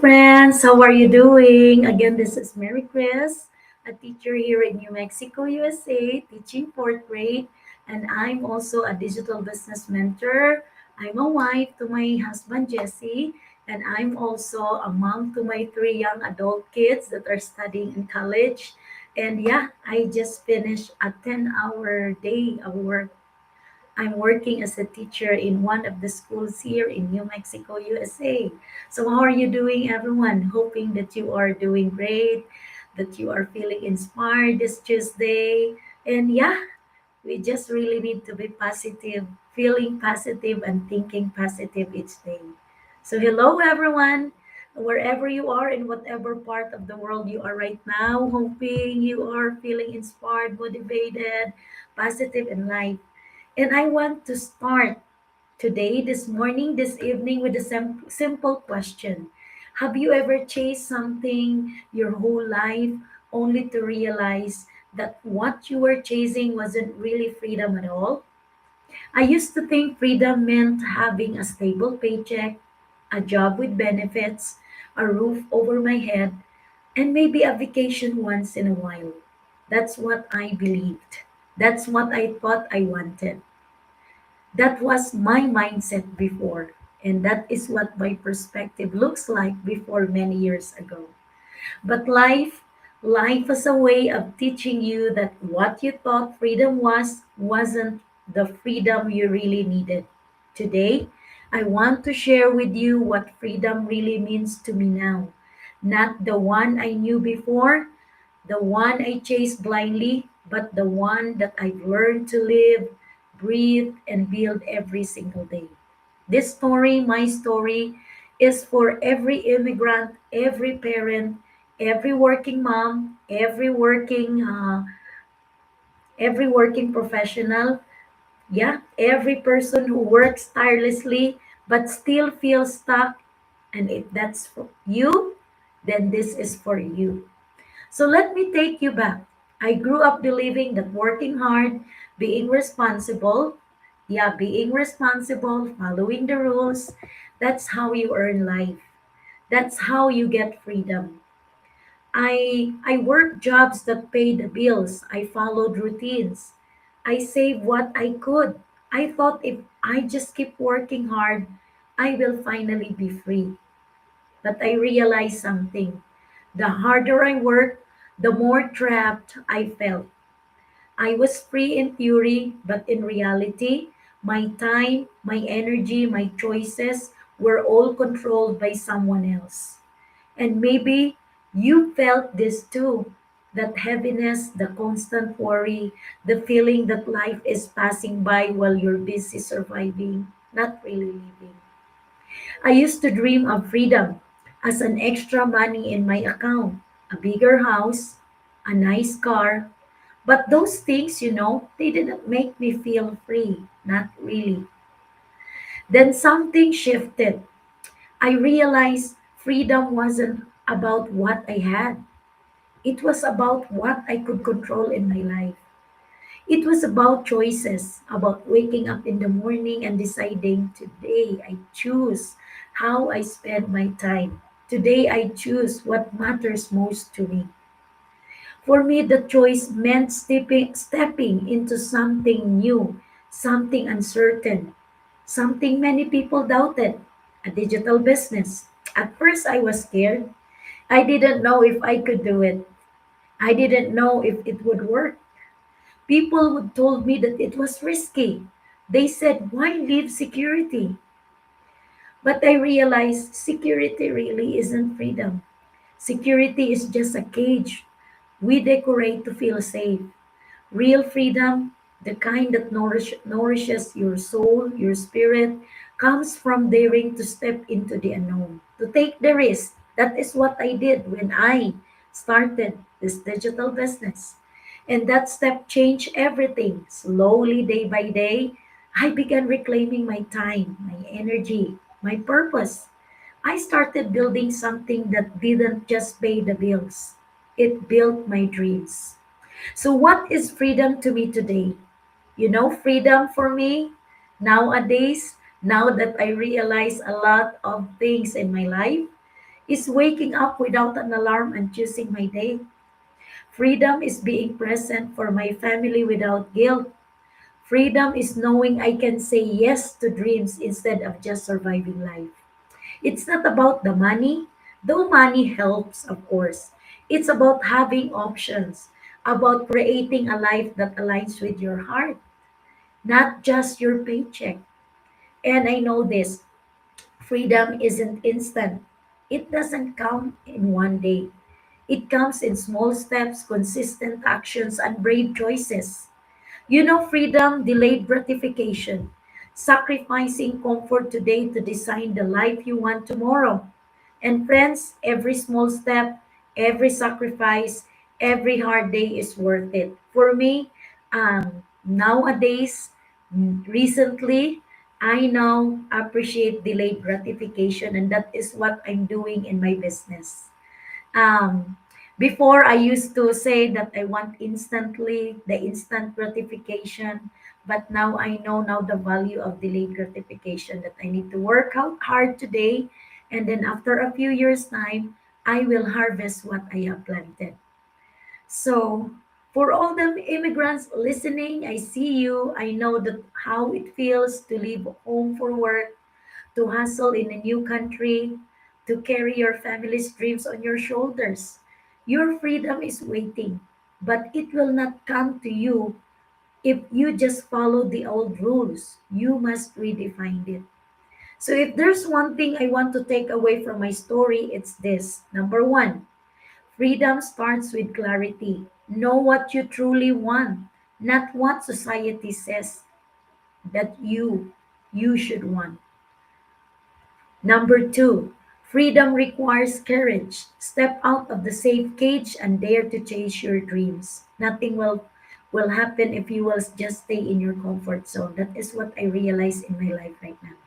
friends. How are you doing? Again, this is Mary Chris, a teacher here in New Mexico, USA, teaching fourth grade. And I'm also a digital business mentor. I'm a wife to my husband, Jesse. And I'm also a mom to my three young adult kids that are studying in college. And yeah, I just finished a 10-hour day of work. I'm working as a teacher in one of the schools here in New Mexico, USA. So, how are you doing, everyone? Hoping that you are doing great, that you are feeling inspired this Tuesday. And yeah, we just really need to be positive, feeling positive, and thinking positive each day. So, hello, everyone. Wherever you are, in whatever part of the world you are right now, hoping you are feeling inspired, motivated, positive in life. And I want to start today, this morning, this evening, with a simple question. Have you ever chased something your whole life only to realize that what you were chasing wasn't really freedom at all? I used to think freedom meant having a stable paycheck, a job with benefits, a roof over my head, and maybe a vacation once in a while. That's what I believed. That's what I thought I wanted. That was my mindset before, and that is what my perspective looks like before many years ago. But life has a way of teaching you that what you thought freedom wasn't the freedom you really needed. Today, I want to share with you what freedom really means to me now. Not the one I knew before, the one I chased blindly, but the one that I've learned to live, breathe, and build every single day. This story, my story, is for every immigrant, every parent, every working mom, every working professional, yeah, every person who works tirelessly but still feels stuck. And if that's for you, then this is for you. So let me take you back. I grew up believing that working hard, being responsible, being responsible, following the rules, that's how you earn life. That's how you get freedom. I worked jobs that paid the bills. I followed routines. I saved what I could. I thought if I just keep working hard, I will finally be free. But I realized something. The harder I worked, the more trapped I felt. I was free in theory, but in reality, my time, my energy, my choices were all controlled by someone else. And maybe you felt this too, that heaviness, the constant worry, the feeling that life is passing by while you're busy surviving, not really living. I used to dream of freedom as an extra money in my account, a bigger house, a nice car. But those things, they didn't make me feel free, not really. Then something shifted. I realized freedom wasn't about what I had, it was about what I could control in my life. It was about choices, about waking up in the morning and deciding today I choose how I spend my time. Today I choose what matters most to me. For me, the choice meant stepping into something new, something uncertain, something many people doubted, a digital business. At first, I was scared. I didn't know if I could do it. I didn't know if it would work. People would told me that it was risky. They said, why leave security? But I realized security really isn't freedom. Security is just a cage we decorate to feel safe. Real freedom, the kind that nourishes your soul, your spirit, comes from daring to step into the unknown, to take the risk. That is what I did when I started this digital business. And that step changed everything. Slowly, day by day, I began reclaiming my time, my energy, my purpose. I started building something that didn't just pay the bills, it built my dreams. So, what is freedom to me today? Freedom for me nowadays, now that I realize a lot of things in my life, is waking up without an alarm and choosing my day. Freedom is being present for my family without guilt. Freedom is knowing I can say yes to dreams instead of just surviving life. It's not about the money, though money helps, of course. It's about having options, about creating a life that aligns with your heart, not just your paycheck. And I know this, freedom isn't instant. It doesn't come in one day. It comes in small steps, consistent actions, and brave choices. You know, freedom, delayed gratification, sacrificing comfort today to design the life you want tomorrow. And friends, every small step, every sacrifice, every hard day is worth it. For me, nowadays, recently, I now appreciate delayed gratification, and that is what I'm doing in my business. Um, Before I used to say that I want instantly the instant gratification, but now I know now the value of delayed gratification that I need to work out hard today, and then after a few years' time, I will harvest what I have planted. So, for all the immigrants listening, I see you. I know that how it feels to leave home for work, to hustle in a new country, to carry your family's dreams on your shoulders. Your freedom is waiting, but it will not come to you if you just follow the old rules. You must redefine it. So, if there's one thing I want to take away from my story, it's this. Number one, freedom starts with clarity. Know what you truly want, not what society says that you should want. Number two, freedom requires courage. Step out of the safe cage and dare to chase your dreams. Nothing will happen if you will just stay in your comfort zone. That is what I realize in my life right now.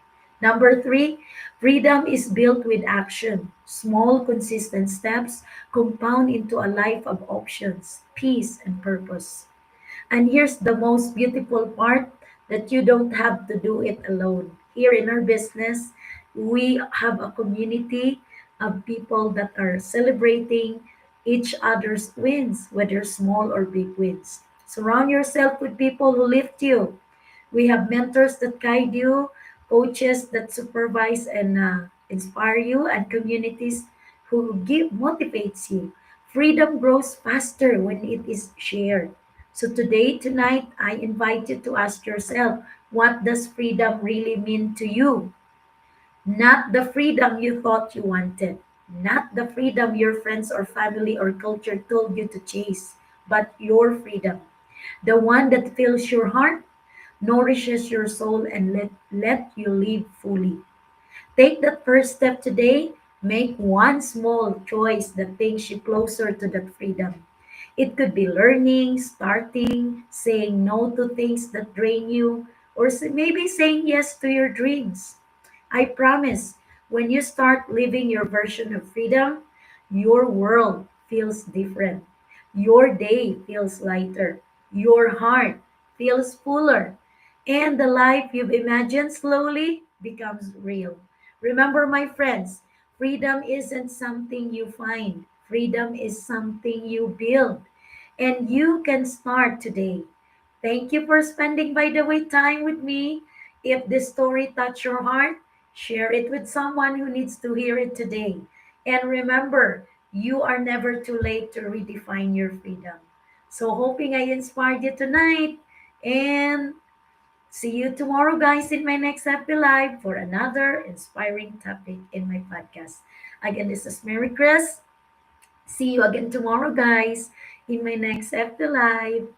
Number three, freedom is built with action. Small, consistent steps compound into a life of options, peace, and purpose. And here's the most beautiful part, that you don't have to do it alone. Here in our business, we have a community of people that are celebrating each other's wins, whether small or big wins. Surround yourself with people who lift you. We have mentors that guide you, coaches that supervise and inspire you, and communities who give motivates you. Freedom grows faster when it is shared. So today, tonight, I invite you to ask yourself, what does freedom really mean to you? Not the freedom you thought you wanted, not the freedom your friends or family or culture told you to chase, but your freedom. The one that fills your heart, nourishes your soul, and let you live fully. Take that first step today. Make one small choice that takes you closer to that freedom. It could be learning, starting, saying no to things that drain you, or maybe saying yes to your dreams. I promise, when you start living your version of freedom, your world feels different. Your day feels lighter. Your heart feels fuller. And the life you've imagined slowly becomes real. Remember, my friends, freedom isn't something you find, freedom is something you build. And you can start today. Thank you for spending, by the way, time with me. If this story touched your heart, share it with someone who needs to hear it today. And remember, you are never too late to redefine your freedom. So, hoping I inspired you tonight. And see you tomorrow, guys, in my next Happy Live for another inspiring topic in my podcast. Again, this is Mary Chris. See you again tomorrow, guys, in my next Happy Live.